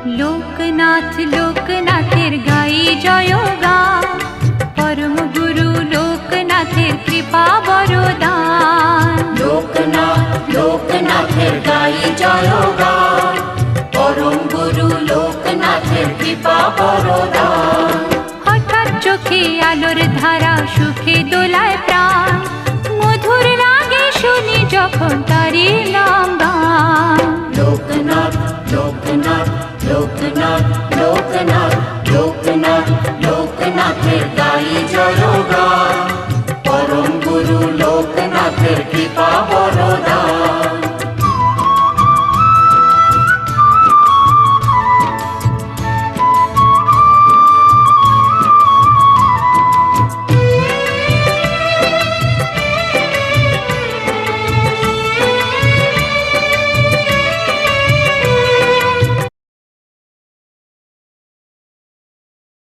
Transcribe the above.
লোকনাথ লোকনাথের গাই জয়গান, পরম গুরু লোকনাথের কৃপা বরদান। লোকনাথ লোকনাথের গাই জয়গান, পরম গুরু লোকনাথের কৃপা বরদান। হঠাৎ চোখে আলোর ধারা, সুখে দোলায় প্রাণ, মধুর লাগে শুনি যখন তারি নাম গান। লোকনাথ লোকনাথ লোকনাথ লোকনাথ লোকনাথ লোকনাথের গাই জয়গান।